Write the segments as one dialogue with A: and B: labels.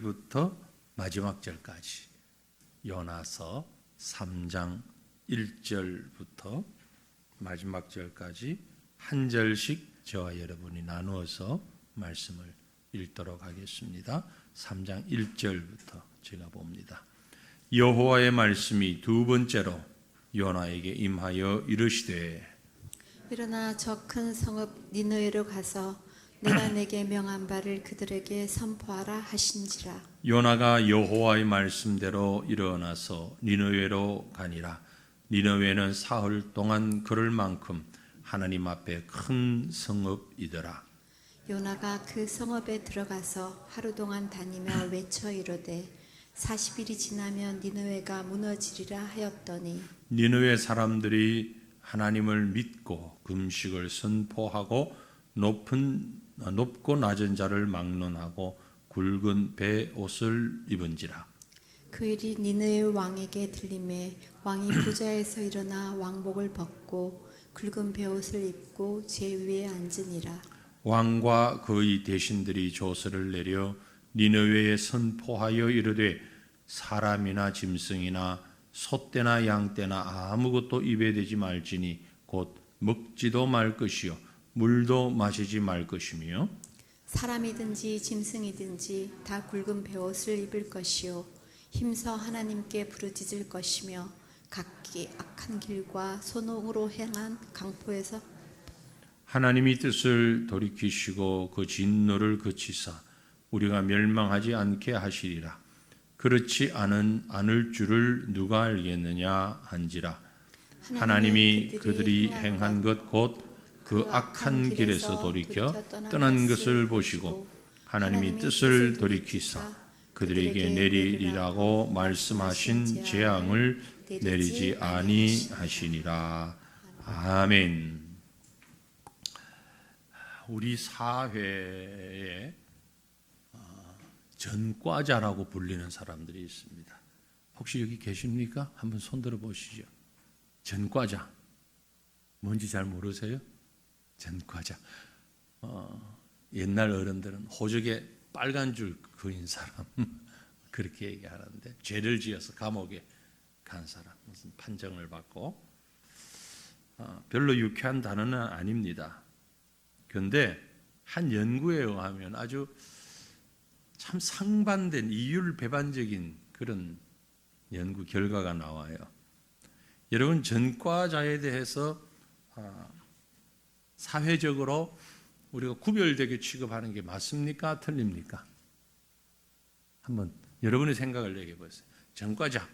A: 1절부터 마지막 절까지, 요나서 3장 1절부터 마지막 절까지 한 절씩 저와 여러분이 나누어서 말씀을 읽도록 하겠습니다. 3장 1절부터 제가 봅니다. 여호와의 말씀이 두 번째로 요나에게 임하여 이르시되,
B: 일어나 저 큰 성읍 니느웨로 가서 내가 내게 명한 바를 그들에게 선포하라 하신지라.
A: 요나가 여호와의 말씀대로 일어나서 니느웨로 가니라. 니느웨는 사흘 동안 걸을 만큼 하나님 앞에 큰 성읍이더라.
B: 요나가 그 성읍에 들어가서 하루 동안 다니며 외쳐 이르되 40일이 지나면 니느웨가 무너지리라 하였더니,
A: 니느웨 사람들이 하나님을 믿고 금식을 선포하고 높고 낮은 자를 막론하고 굵은 배 옷을 입은지라.
B: 그 일이 니느웨 왕에게 들림에 왕이 보좌에서 일어나 왕복을 벗고 굵은 베옷을 입고 제 위에 앉으니라.
A: 왕과 그의 대신들이 조서를 내려 니느웨에 선포하여 이르되, 사람이나 짐승이나 소떼나 양떼나 아무것도 입에 대지 말지니 곧 먹지도 말 것이요 물도 마시지 말 것이며,
B: 사람이든지 짐승이든지 다 굵은 베옷을 입을 것이요 힘써 하나님께 부르짖을 것이며 각기 악한 길과 손으로 행한 강포에서
A: 하나님이 뜻을 돌이키시고 그 진노를 그치사 우리가 멸망하지 않게 하시리라. 그렇지 않을 줄을 누가 알겠느냐 한지라. 하나님이 그들이 행한 것 곧 그 악한 길에서 돌이켜 떠난 것을 보시고 하나님이 뜻을 돌이키사 그들에게 내리리라고 말씀하신 재앙을 내리지 아니하시니라. 아멘. 우리 사회에 전과자라고 불리는 사람들이 있습니다. 혹시 여기 계십니까? 한번 손들어 보시죠. 전과자. 뭔지 잘 모르세요? 전과자. 옛날 어른들은 호적에 빨간 줄 그인 사람 그렇게 얘기하는데, 죄를 지어서 감옥에 간 사람, 무슨 판정을 받고, 별로 유쾌한 단어는 아닙니다. 그런데 한 연구에 의하면 아주 참 상반된 이율배반적인 그런 연구 결과가 나와요. 여러분, 전과자에 대해서 사회적으로 우리가 구별되게 취급하는 게 맞습니까? 틀립니까? 한번 여러분의 생각을 얘기해 보세요. 전과자,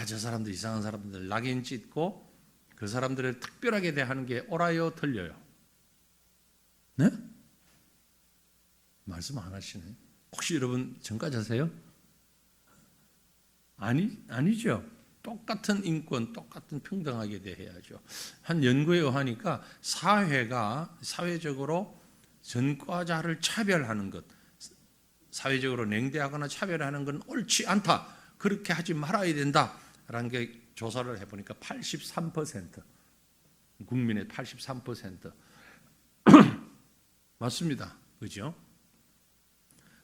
A: 저 사람들 이상한 사람들 낙인 찍고 그 사람들을 특별하게 대하는 게 옳아요, 틀려요? 네? 말씀 안 하시네. 혹시 여러분 전과자세요? 아니죠. 똑같은 인권, 똑같은 평등하게 대해야죠. 한 연구에 의하니까 사회적으로 전과자를 차별하는 것, 사회적으로 냉대하거나 차별하는 건 옳지 않다. 그렇게 하지 말아야 된다라는 게 조사를 해보니까 83%, 국민의 83% 맞습니다. 그죠?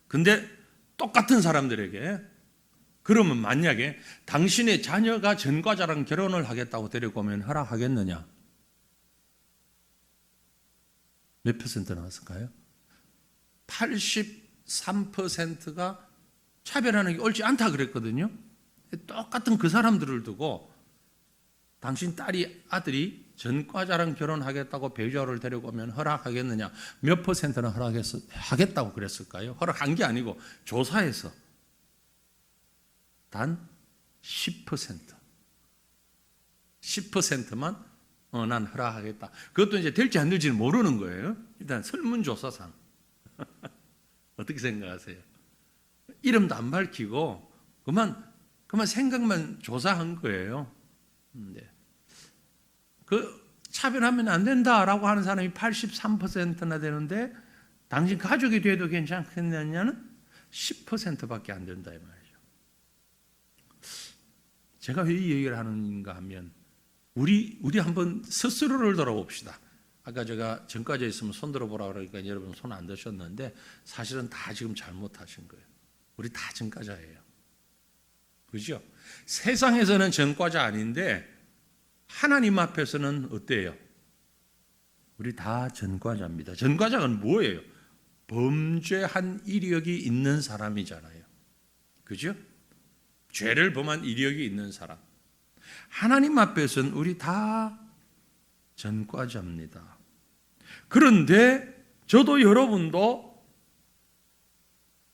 A: 근데 똑같은 사람들에게, 그러면 만약에 당신의 자녀가 전과자랑 결혼을 하겠다고 데리고 오면 허락하겠느냐? 몇 퍼센트 나왔을까요? 83%가 차별하는 게 옳지 않다 그랬거든요. 똑같은 그 사람들을 두고 당신 아들이 전과자랑 결혼하겠다고 배우자를 데리고 오면 허락하겠느냐? 몇 퍼센트는 하겠다고 그랬을까요? 허락한 게 아니고 조사해서 단 10%만 난 허락하겠다. 그것도 이제 될지 안 될지는 모르는 거예요. 일단 설문조사상 어떻게 생각하세요? 이름도 안 밝히고 그만 생각만 조사한 거예요. 그 차별하면 안 된다라고 하는 사람이 83%나 되는데 당신 가족이 돼도 괜찮겠느냐는 10%밖에 안 된다 이 말이에요. 제가 왜 이 얘기를 하는가 하면 우리 한번 스스로를 돌아봅시다. 아까 제가 전과자 있으면 손 들어보라 그러니까 여러분 손 안 드셨는데 사실은 다 지금 잘못하신 거예요. 우리 다 전과자예요. 그죠? 세상에서는 전과자 아닌데 하나님 앞에서는 어때요? 우리 다 전과자입니다. 전과자는 뭐예요? 범죄한 이력이 있는 사람이잖아요. 그죠? 죄를 범한 이력이 있는 사람. 하나님 앞에서는 우리 다 전과자입니다. 그런데 저도 여러분도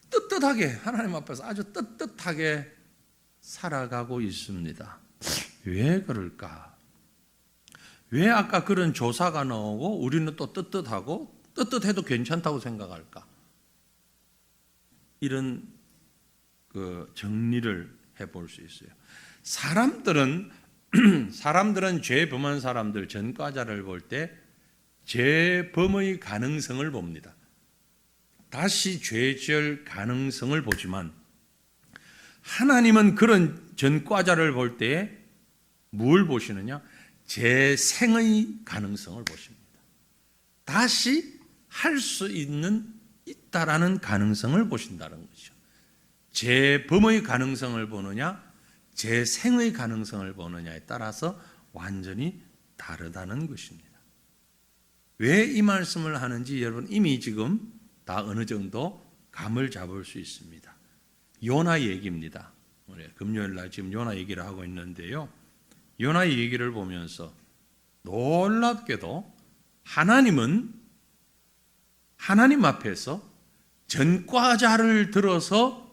A: 떳떳하게 하나님 앞에서 아주 떳떳하게 살아가고 있습니다. 왜 그럴까? 왜 아까 그런 조사가 나오고 우리는 또 떳떳하고 떳떳해도 괜찮다고 생각할까? 이런 정리를 해볼 수 있어요. 사람들은 죄 범한 사람들, 전과자를 볼 때 재범의 가능성을 봅니다. 다시 죄 지을 가능성을 보지만 하나님은 그런 전과자를 볼 때 뭘 보시느냐? 재생의 가능성을 보십니다. 다시 할 수 있다라는 가능성을 보신다는 거죠. 재범의 가능성을 보느냐, 재생의 가능성을 보느냐에 따라서 완전히 다르다는 것입니다. 왜 이 말씀을 하는지 여러분 이미 지금 다 어느 정도 감을 잡을 수 있습니다. 요나 얘기입니다. 금요일 날 지금 요나 얘기를 하고 있는데요. 요나 얘기를 보면서 놀랍게도 하나님은 하나님 앞에서 전과자를 들어서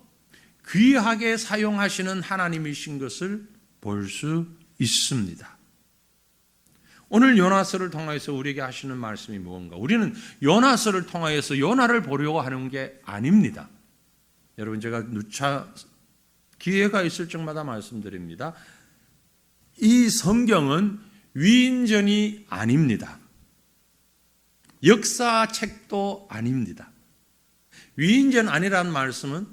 A: 귀하게 사용하시는 하나님이신 것을 볼 수 있습니다. 오늘 요나서를 통해서 우리에게 하시는 말씀이 무엇인가? 우리는 요나서를 통해서 요나를 보려고 하는 게 아닙니다. 여러분 제가 누차 기회가 있을 적마다 말씀드립니다. 이 성경은 위인전이 아닙니다. 역사책도 아닙니다. 위인전 아니라는 말씀은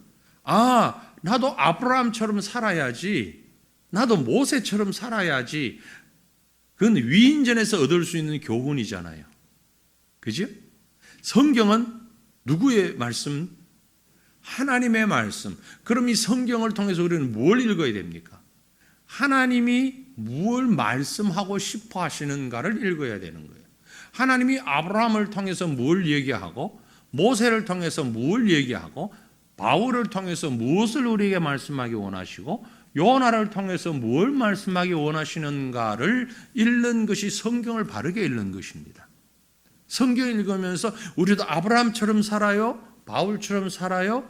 A: 나도 아브라함처럼 살아야지, 나도 모세처럼 살아야지, 그건 위인전에서 얻을 수 있는 교훈이잖아요. 그죠? 성경은 누구의 말씀? 하나님의 말씀. 그럼 이 성경을 통해서 우리는 뭘 읽어야 됩니까? 하나님이 무엇을 말씀하고 싶어 하시는가를 읽어야 되는 거예요. 하나님이 아브라함을 통해서 뭘 얘기하고, 모세를 통해서 뭘 얘기하고, 바울을 통해서 무엇을 우리에게 말씀하기 원하시고, 요나를 통해서 뭘 말씀하기 원하시는가를 읽는 것이 성경을 바르게 읽는 것입니다. 성경을 읽으면서 우리도 아브라함처럼 살아요? 바울처럼 살아요?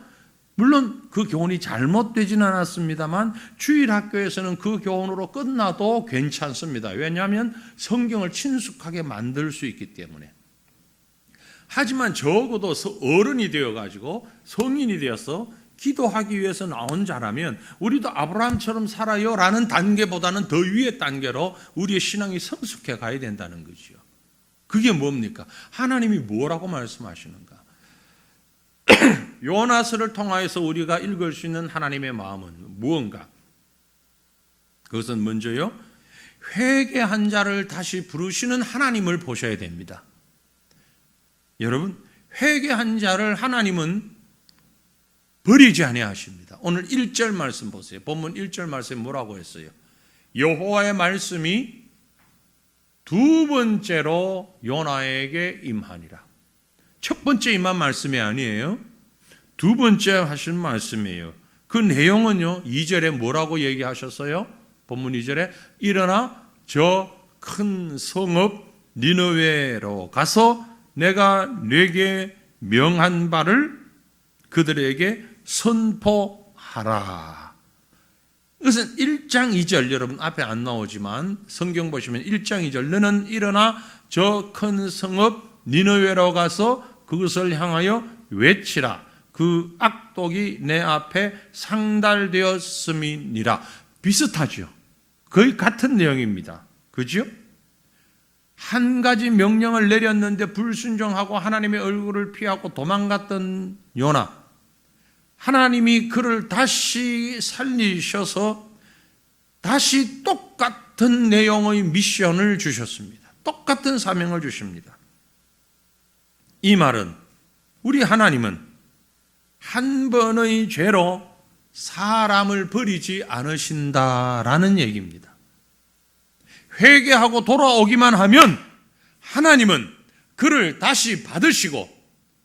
A: 물론 그 교훈이 잘못되지는 않았습니다만 주일학교에서는 그 교훈으로 끝나도 괜찮습니다. 왜냐하면 성경을 친숙하게 만들 수 있기 때문에. 하지만 적어도 어른이 되어가지고 성인이 되어서 기도하기 위해서 나온 자라면 우리도 아브라함처럼 살아요 라는 단계보다는 더 위의 단계로 우리의 신앙이 성숙해 가야 된다는 거죠. 그게 뭡니까? 하나님이 뭐라고 말씀하시는가? 요나서를 통하여서 우리가 읽을 수 있는 하나님의 마음은 무언가? 그것은 먼저요, 회개한 자를 다시 부르시는 하나님을 보셔야 됩니다. 여러분, 회개한 자를 하나님은 버리지 아니하십니다. 오늘 1절 말씀 보세요. 본문 1절 말씀에 뭐라고 했어요? 여호와의 말씀이 두 번째로 요나에게 임하니라. 첫 번째 임한 말씀이 아니에요. 두 번째 하신 말씀이에요. 그 내용은요, 2절에 뭐라고 얘기하셨어요? 본문 2절에 일어나 저 큰 성읍 니느웨로 가서 내가 네게 명한 바를 그들에게 선포하라. 이것은 1장 2절, 여러분 앞에 안 나오지만 성경 보시면 1장 2절, 너는 일어나 저 큰 성읍 니느웨로 가서 그것을 향하여 외치라. 그 악독이 내 앞에 상달되었음이니라. 비슷하죠. 거의 같은 내용입니다. 그죠? 한 가지 명령을 내렸는데 불순종하고 하나님의 얼굴을 피하고 도망갔던 요나, 하나님이 그를 다시 살리셔서 다시 똑같은 내용의 미션을 주셨습니다. 똑같은 사명을 주십니다. 이 말은 우리 하나님은 한 번의 죄로 사람을 버리지 않으신다라는 얘기입니다. 회개하고 돌아오기만 하면 하나님은 그를 다시 받으시고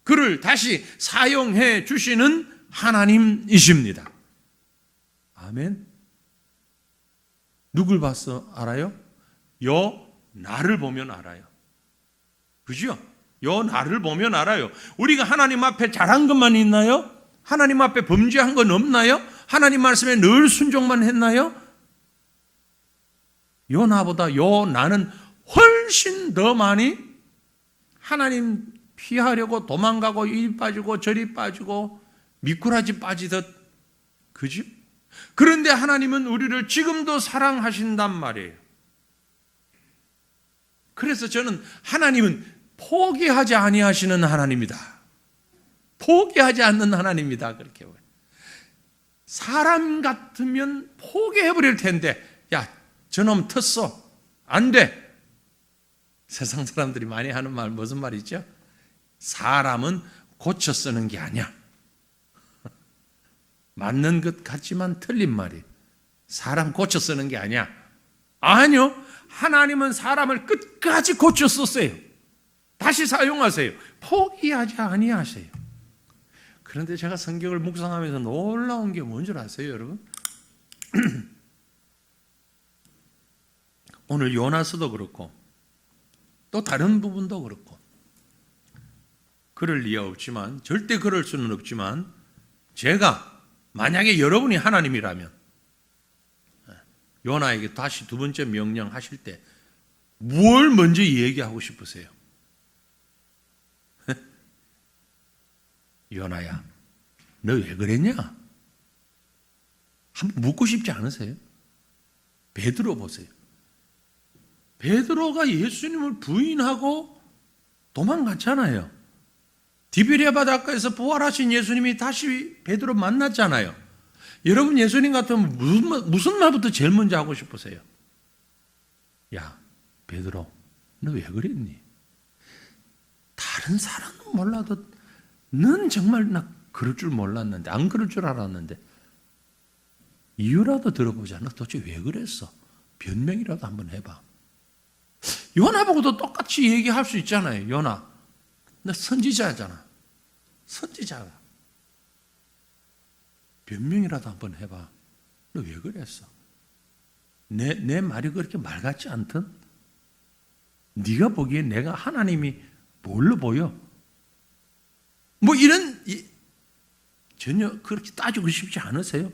A: 그를 다시 사용해 주시는 하나님이십니다. 아멘. 누굴 봐서 알아요? 요 나를 보면 알아요. 그죠? 요 나를 보면 알아요. 우리가 하나님 앞에 잘한 것만 있나요? 하나님 앞에 범죄한 건 없나요? 하나님 말씀에 늘 순종만 했나요? 요 나보다 요 나는 훨씬 더 많이 하나님 피하려고 도망가고 이리 빠지고 저리 빠지고 미꾸라지 빠지듯, 그죠? 그런데 하나님은 우리를 지금도 사랑하신단 말이에요. 그래서 저는 하나님은 포기하지 아니하시는 하나님이다. 포기하지 않는 하나님이다. 그렇게 보여요. 사람 같으면 포기해버릴 텐데, 야, 저놈 텄어. 안 돼. 세상 사람들이 많이 하는 말 무슨 말이죠? 사람은 고쳐 쓰는 게 아니야. 맞는 것 같지만 틀린 말이에요. 사람 고쳐 쓰는 게 아니야. 아니요. 하나님은 사람을 끝까지 고쳐 썼어요. 다시 사용하세요. 포기하지 아니하세요. 그런데 제가 성경을 묵상하면서 놀라운 게 뭔 줄 아세요, 여러분? 오늘 요나서도 그렇고 또 다른 부분도 그렇고 그럴 리가 없지만, 절대 그럴 수는 없지만, 제가 만약에 여러분이 하나님이라면 요나에게 다시 두 번째 명령하실 때 뭘 먼저 얘기하고 싶으세요? 요나야, 너 왜 그랬냐? 한번 묻고 싶지 않으세요? 베드로 보세요. 베드로가 예수님을 부인하고 도망갔잖아요. 디베랴 바닷가에서 부활하신 예수님이 다시 베드로 만났잖아요. 여러분 예수님 같으면 무슨 말부터 제일 먼저 하고 싶으세요? 야, 베드로, 너 왜 그랬니? 다른 사람은 몰라도 넌 정말 나 그럴 줄 몰랐는데, 안 그럴 줄 알았는데 이유라도 들어보자. 너 도대체 왜 그랬어? 변명이라도 한번 해봐. 요나 보고도 똑같이 얘기할 수 있잖아요. 요나, 너 선지자잖아. 선지자가. 변명이라도 한번 해봐. 너 왜 그랬어? 내 말이 그렇게 말 같지 않든? 네가 보기에 내가 하나님이 뭘로 보여? 뭐 이런, 전혀 그렇게 따지고 싶지 않으세요?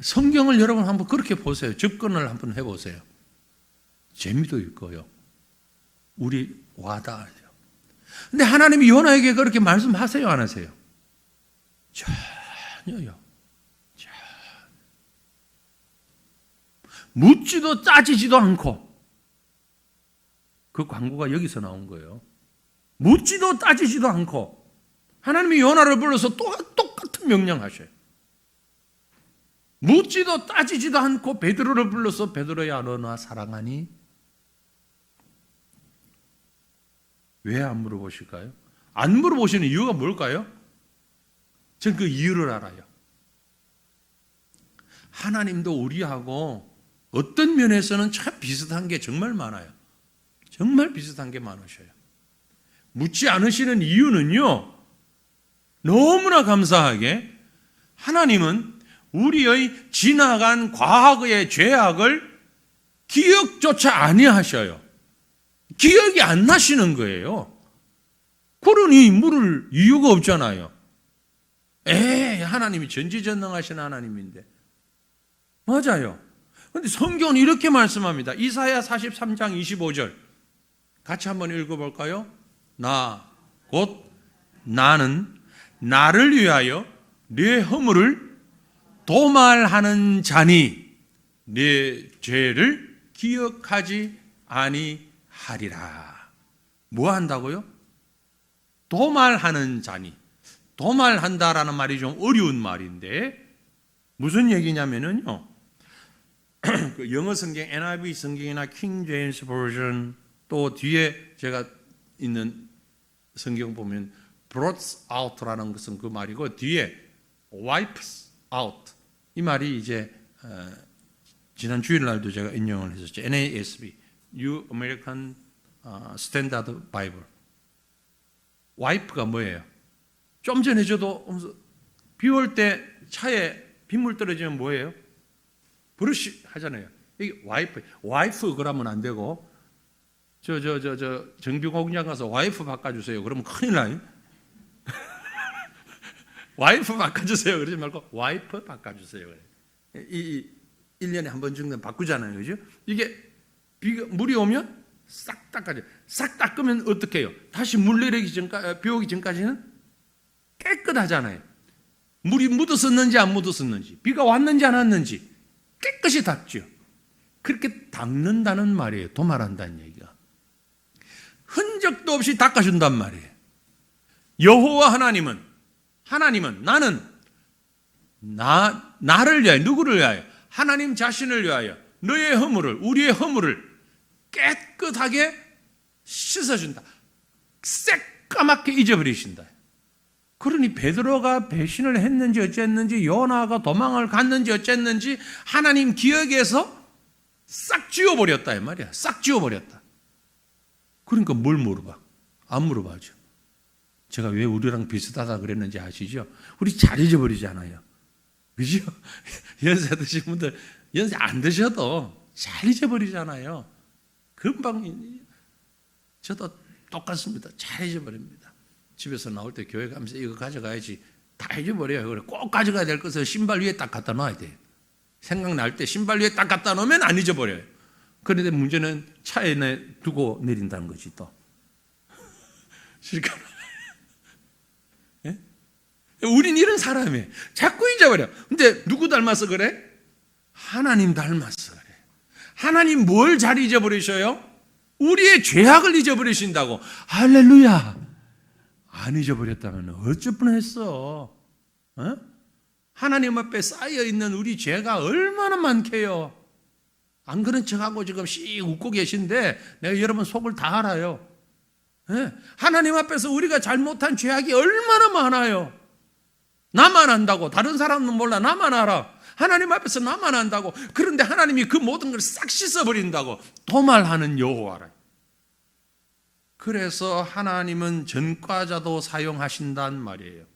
A: 성경을 여러분 한번 그렇게 보세요. 접근을 한번 해보세요. 재미도 있고요. 우리 와닿아요. 근데 하나님이 요나에게 그렇게 말씀하세요, 안 하세요? 전혀요. 묻지도 따지지도 않고, 그 광고가 여기서 나온 거예요. 묻지도 따지지도 않고 하나님이 요나를 불러서 똑같은 명령하셔요. 묻지도 따지지도 않고 베드로를 불러서 베드로야, 너 나 사랑하니? 왜 안 물어보실까요? 안 물어보시는 이유가 뭘까요? 전 그 이유를 알아요. 하나님도 우리하고 어떤 면에서는 참 비슷한 게 정말 많아요. 정말 비슷한 게 많으셔요. 묻지 않으시는 이유는요, 너무나 감사하게 하나님은 우리의 지나간 과거의 죄악을 기억조차 아니하셔요. 기억이 안 나시는 거예요. 그러니 물을 이유가 없잖아요. 하나님이 전지전능하신 하나님인데. 맞아요. 그런데 성경은 이렇게 말씀합니다. 이사야 43장 25절 같이 한번 읽어볼까요? 곧 나는 나를 위하여 네 허물을 도말하는 자니 네 죄를 기억하지 아니하리라. 뭐 한다고요? 도말하는 자니. 도말한다라는 말이 좀 어려운 말인데 무슨 얘기냐면요, 그 영어 성경 NIV 성경이나 킹 제임스 버전, 또 뒤에 제가 있는 성경 보면 brought out라는 것은 그 말이고 뒤에 wipes out 이 말이 이제 지난 주일날도 제가 인용을 했었죠. NASB, New American Standard Bible. wipe가 뭐예요? 좀 전에 저도 비 올 때 차에 빗물 떨어지면 뭐예요? 브러쉬 하잖아요. 이게 와이프 그러면 안 되고 정비공장 가서 와이프 바꿔주세요. 그러면 큰일 나요. 와이프 바꿔주세요. 그러지 말고 와이프 바꿔주세요. 이 1년에 한 번 정도 바꾸잖아요. 그죠? 이게 물이 오면 싹 닦아줘. 싹 닦으면 어떻게 해요? 다시 물 내리기 전까지, 비 오기 전까지는 깨끗하잖아요. 물이 묻었었는지 안 묻었었는지, 비가 왔는지 안 왔는지 깨끗이 닦죠. 그렇게 닦는다는 말이에요. 도말한다는 얘기가. 흔적도 없이 닦아준단 말이에요. 여호와 하나님은 나는 나를 위하여, 누구를 위하여? 하나님 자신을 위하여 너의 허물을, 우리의 허물을 깨끗하게 씻어준다. 새까맣게 잊어버리신다. 그러니 베드로가 배신을 했는지 어쨌는지, 요나가 도망을 갔는지 어쨌는지 하나님 기억에서 싹 지워버렸다 이 말이야. 싹 지워버렸다. 그러니까 뭘 물어봐? 안 물어봐죠. 제가 왜 우리랑 비슷하다 그랬는지 아시죠? 우리 잘 잊어버리잖아요. 그죠? 연세 드신 분들 연세 안 드셔도 잘 잊어버리잖아요. 금방. 저도 똑같습니다. 잘 잊어버립니다. 집에서 나올 때 교회 가면서 이거 가져가야지 다 잊어버려요. 그래 꼭 가져가야 될 것을 신발 위에 딱 갖다 놔야 돼요. 생각날 때 신발 위에 딱 갖다 놓으면 안 잊어버려요. 그런데 문제는 차에 두고 내린다는 거지 또. 실감. 예? 우린 이런 사람이에요. 자꾸 잊어버려. 근데 누구 닮아서 그래? 하나님 닮아서 그래. 하나님 뭘 잘 잊어버리셔요? 우리의 죄악을 잊어버리신다고. 할렐루야. 안 잊어버렸다면 어쩔 뻔했어. 어? 하나님 앞에 쌓여있는 우리 죄가 얼마나 많게요. 안 그런 척하고 지금 씩 웃고 계신데 내가 여러분 속을 다 알아요. 예? 하나님 앞에서 우리가 잘못한 죄악이 얼마나 많아요. 나만 안다고. 다른 사람은 몰라. 나만 알아. 하나님 앞에서 나만 안다고. 그런데 하나님이 그 모든 걸 싹 씻어버린다고. 도말하는 여호와라. 그래서 하나님은 전과자도 사용하신단 말이에요.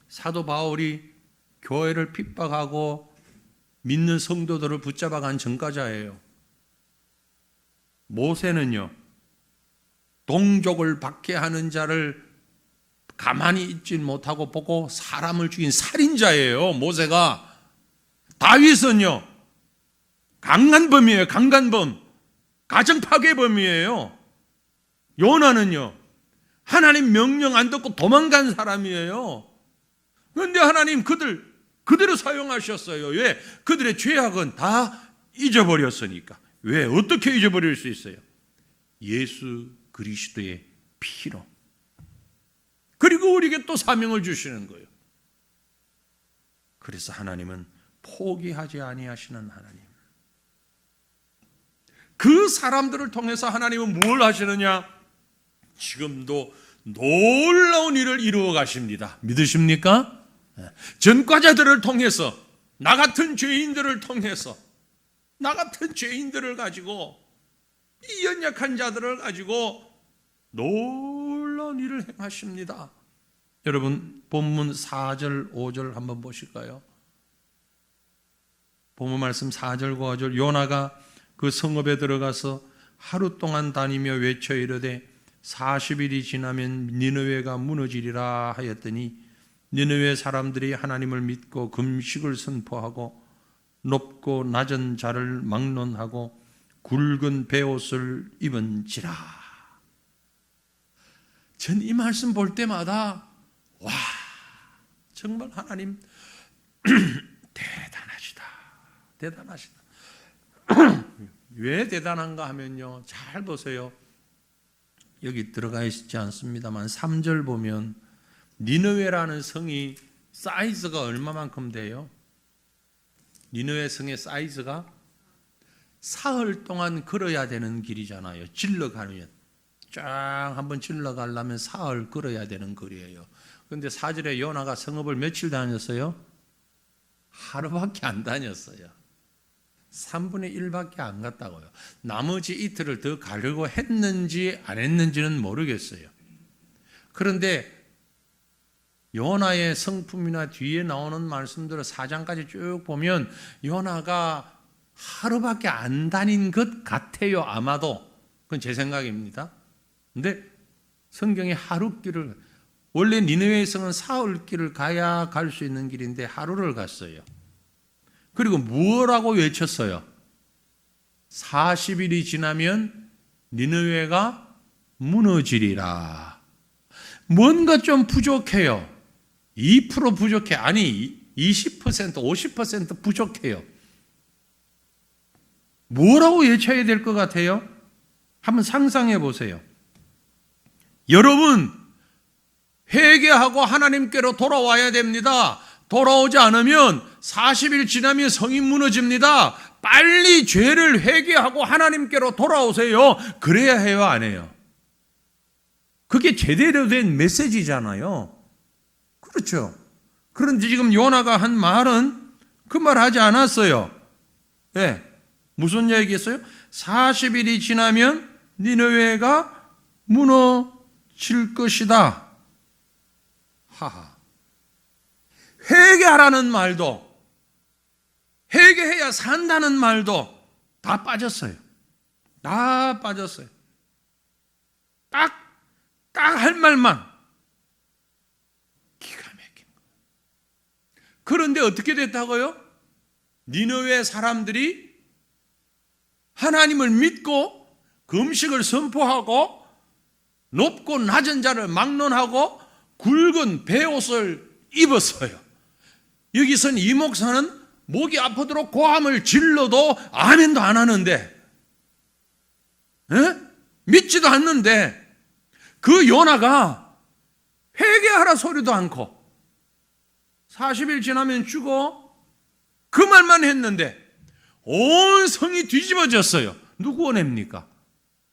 A: 사도 바울이 교회를 핍박하고 믿는 성도들을 붙잡아간 전과자예요. 모세는요, 동족을 박해하는 자를 가만히 있지 못하고 보고 사람을 죽인 살인자예요. 모세가. 다윗은요, 강간범이에요. 강간범. 가정파괴범이에요. 요나는요, 하나님 명령 안 듣고 도망간 사람이에요. 그런데 하나님 그대로 사용하셨어요. 왜? 그들의 죄악은 다 잊어버렸으니까. 왜? 어떻게 잊어버릴 수 있어요? 예수 그리스도의 피로. 그리고 우리에게 또 사명을 주시는 거예요. 그래서 하나님은 포기하지 아니하시는 하나님. 그 사람들을 통해서 하나님은 뭘 하시느냐? 지금도 놀라운 일을 이루어 가십니다. 믿으십니까? 전과자들을 통해서, 나 같은 죄인들을 통해서, 나 같은 죄인들을 가지고, 이 연약한 자들을 가지고 놀라운 일을 행하십니다. 여러분 본문 4절 5절 한번 보실까요? 본문 말씀 4절 5절. 요나가 그 성읍에 들어가서 하루 동안 다니며 외쳐 이르되 40일이 지나면 니느웨가 무너지리라 하였더니 니느웨 사람들이 하나님을 믿고 금식을 선포하고 높고 낮은 자를 막론하고 굵은 베옷을 입은지라. 전 이 말씀 볼 때마다 와, 정말 하나님 대단하시다. 대단하시다. 왜 대단한가 하면요, 잘 보세요. 여기 들어가 있지 않습니다만 3절 보면 니느웨라는 성이 사이즈가 얼마만큼 돼요? 니느웨 성의 사이즈가 사흘 동안 걸어야 되는 길이잖아요. 질러 가면 쫙 한번 질러가려면 사흘 걸어야 되는 거리예요. 그런데 4절에 요나가 성읍을 며칠 다녔어요? 하루밖에 안 다녔어요. 3분의 1밖에 안 갔다고요. 나머지 이틀을 더 가려고 했는지 안 했는지는 모르겠어요. 그런데 요나의 성품이나 뒤에 나오는 말씀들을 4장까지 쭉 보면 요나가 하루밖에 안 다닌 것 같아요. 아마도. 그건 제 생각입니다. 근데 성경에 하루길을, 원래 니느웨 성은 사흘길을 가야 갈 수 있는 길인데 하루를 갔어요. 그리고 뭐라고 외쳤어요? 40일이 지나면 니느웨가 무너지리라. 뭔가 좀 부족해요. 2% 부족해. 아니 20%, 50% 부족해요. 뭐라고 외쳐야 될 것 같아요? 한번 상상해 보세요. 여러분, 회개하고 하나님께로 돌아와야 됩니다. 돌아오지 않으면 40일 지나면 성이 무너집니다. 빨리 죄를 회개하고 하나님께로 돌아오세요. 그래야 해요, 안 해요? 그게 제대로 된 메시지잖아요. 그렇죠. 그런데 지금 요나가 한 말은 그 말 하지 않았어요. 네. 무슨 얘기했어요? 40일이 지나면 니느웨가 무너질 것이다. 하하. 회개하라는 말도, 회개해야 산다는 말도 다 빠졌어요. 다 빠졌어요. 딱 할 말만. 기가 막힌 거예요. 그런데 어떻게 됐다고요? 니느웨 사람들이 하나님을 믿고 금식을 선포하고 높고 낮은 자를 막론하고 굵은 베옷을 입었어요. 여기선 이 목사는 목이 아프도록 고함을 질러도 아멘도 안 하는데, 믿지도 않는데 그 요나가 회개하라 소리도 않고 40일 지나면 죽어 그 말만 했는데 온 성이 뒤집어졌어요. 누구 은혜입니까?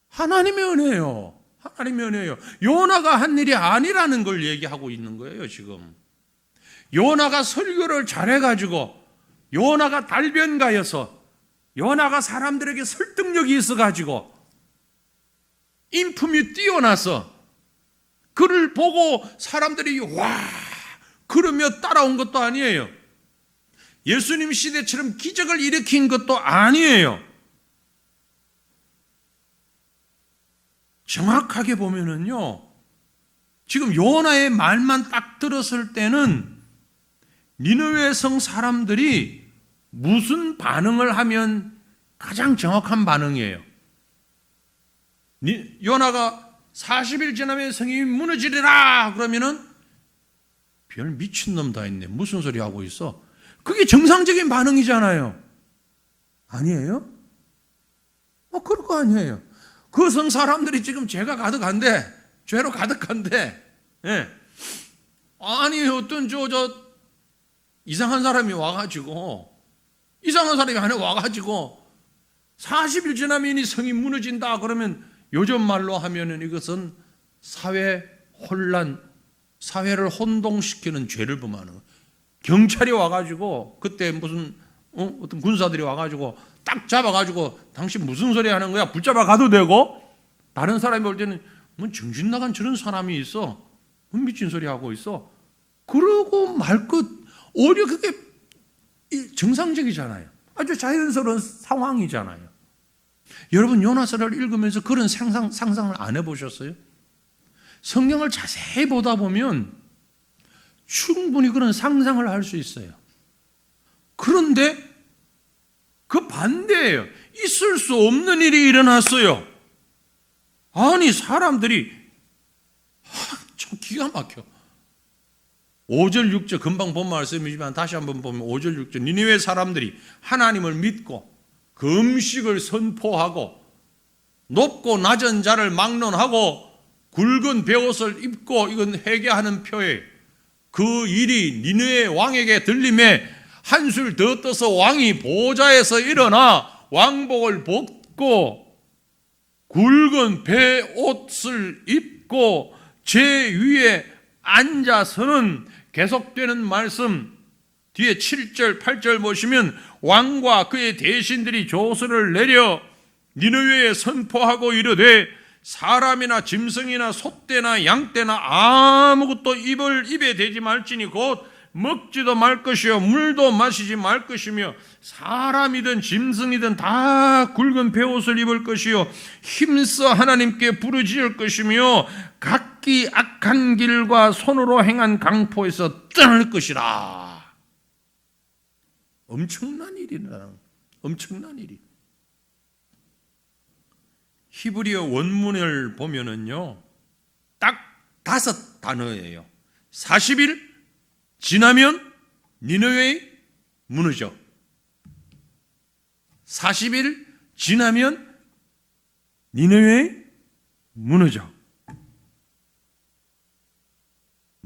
A: 하나님의 은혜예요. 하나님의 은혜예요. 요나가 한 일이 아니라는 걸 얘기하고 있는 거예요, 지금. 요나가 설교를 잘해가지고, 요나가 달변가여서, 요나가 사람들에게 설득력이 있어가지고, 인품이 뛰어나서, 그를 보고 사람들이 와 그러며 따라온 것도 아니에요. 예수님 시대처럼 기적을 일으킨 것도 아니에요. 정확하게 보면은요, 지금 요나의 말만 딱 들었을 때는 니느웨 성 사람들이 무슨 반응을 하면 가장 정확한 반응이에요. 요나가 40일 지나면 성이 무너지리라 그러면은 별 미친놈 다 있네. 무슨 소리 하고 있어? 그게 정상적인 반응이잖아요. 아니에요? 그럴 거 아니에요. 그 성 사람들이 지금 죄가 가득한데, 죄로 가득한데, 아니 어떤 이상한 사람이 와가지고 40일 지나면 이 성이 무너진다 그러면 요즘 말로 하면은 이것은 사회 혼란, 사회를 혼동시키는 죄를 범하는 거예요. 경찰이 와가지고 그때 무슨 어떤 군사들이 와가지고 딱 잡아가지고 당신 무슨 소리 하는 거야? 붙잡아 가도 되고, 다른 사람이 볼 때는 뭐 정신 나간 저런 사람이 있어, 미친 소리 하고 있어, 그러고 말 것. 오히려 그게 정상적이잖아요. 아주 자연스러운 상황이잖아요. 여러분 요나서를 읽으면서 그런 상상을 안 해보셨어요? 성경을 자세히 보다 보면 충분히 그런 상상을 할 수 있어요. 그런데 그 반대예요. 있을 수 없는 일이 일어났어요. 아니 사람들이 참 기가 막혀. 5절 6절 금방 본 말씀이지만 다시 한번 보면 5절 6절 니느웨 사람들이 하나님을 믿고 금식을 선포하고 높고 낮은 자를 막론하고 굵은 베옷을 입고, 이건 회개하는 표예요. 그 일이 니느웨 왕에게 들림에 한술 더 떠서 왕이 보좌에서 일어나 왕복을 벗고 굵은 배 옷을 입고 제 위에 앉아서는 계속되는 말씀 뒤에 7절 8절 보시면 왕과 그의 대신들이 조서를 내려 니느웨에 선포하고 이르되 사람이나 짐승이나 소떼나 양떼나 아무것도 입에 대지 말지니 곧 먹지도 말 것이요 물도 마시지 말 것이며 사람이든 짐승이든 다 굵은 베옷을 입을 것이요 힘써 하나님께 부르짖을 것이며 각기 악한 길과 손으로 행한 강포에서 떠날 것이라. 엄청난 일이라. 엄청난 일이. 히브리어 원문을 보면은요, 딱 5단어예요. 40일 지나면 니느웨 무너져. 40일 지나면 니느웨 무너져.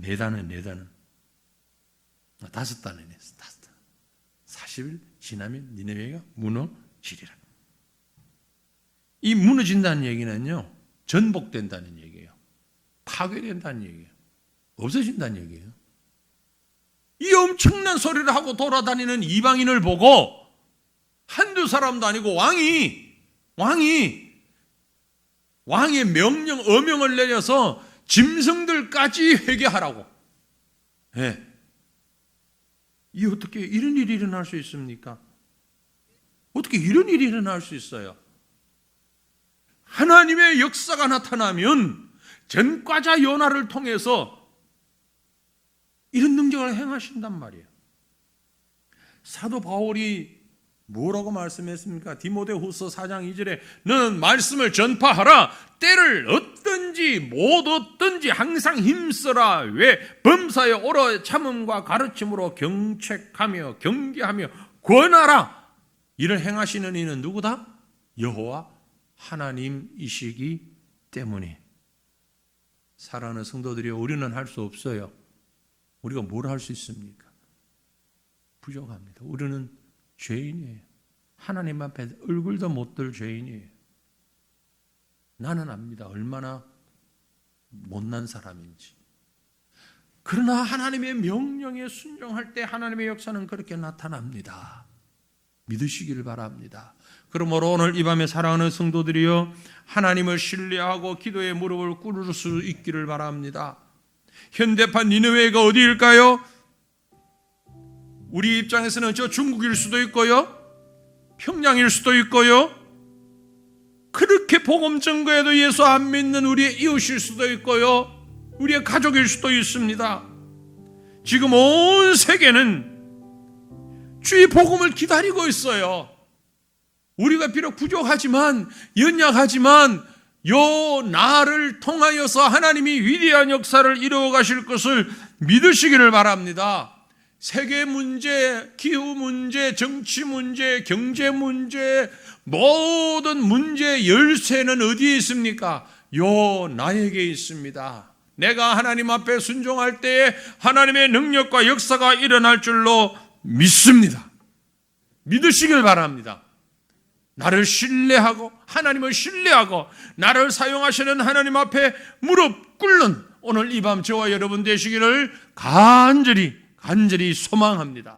A: 4단어. 5단어네. 5단어. 40일 지나면 니느웨가 무너지리라. 이 무너진다는 얘기는요, 전복된다는 얘기예요. 파괴된다는 얘기예요. 없어진다는 얘기예요. 이 엄청난 소리를 하고 돌아다니는 이방인을 보고 한두 사람도 아니고 왕의 명령, 어명을 내려서 짐승들까지 회개하라고. 네. 이 어떻게 이런 일이 일어날 수 있습니까? 어떻게 이런 일이 일어날 수 있어요? 하나님의 역사가 나타나면 전과자 요나를 통해서 이런 능력을 행하신단 말이에요. 사도 바울이 뭐라고 말씀했습니까? 디모데후서 4장 2절에 너는 말씀을 전파하라. 때를 얻든지 못 얻든지 항상 힘써라. 왜? 범사에 오래 참음과 가르침으로 경책하며 경계하며 권하라. 이를 행하시는 이는 누구다? 여호와 하나님이시기 때문에. 사랑하는 성도들이여, 우리는 할 수 없어요. 우리가 뭘 할 수 있습니까? 부족합니다. 우리는 죄인이에요. 하나님 앞에 얼굴도 못 들 죄인이에요. 나는 압니다. 얼마나 못난 사람인지. 그러나 하나님의 명령에 순종할 때 하나님의 역사는 그렇게 나타납니다. 믿으시기를 바랍니다. 그러므로 오늘 이 밤에 사랑하는 성도들이여, 하나님을 신뢰하고 기도의 무릎을 꿇을 수 있기를 바랍니다. 현대판 니느웨가 어디일까요? 우리 입장에서는 저 중국일 수도 있고요, 평양일 수도 있고요, 그렇게 복음 전거에도 예수 안 믿는 우리의 이웃일 수도 있고요, 우리의 가족일 수도 있습니다. 지금 온 세계는 주의 복음을 기다리고 있어요. 우리가 비록 부족하지만, 연약하지만 요 나를 통하여서 하나님이 위대한 역사를 이루어 가실 것을 믿으시기를 바랍니다. 세계 문제, 기후 문제, 정치 문제, 경제 문제, 모든 문제의 열쇠는 어디에 있습니까? 요 나에게 있습니다. 내가 하나님 앞에 순종할 때에 하나님의 능력과 역사가 일어날 줄로 믿습니다. 믿으시길 바랍니다. 나를 신뢰하고 하나님을 신뢰하고 나를 사용하시는 하나님 앞에 무릎 꿇는 오늘 이 밤 저와 여러분 되시기를 간절히 소망합니다.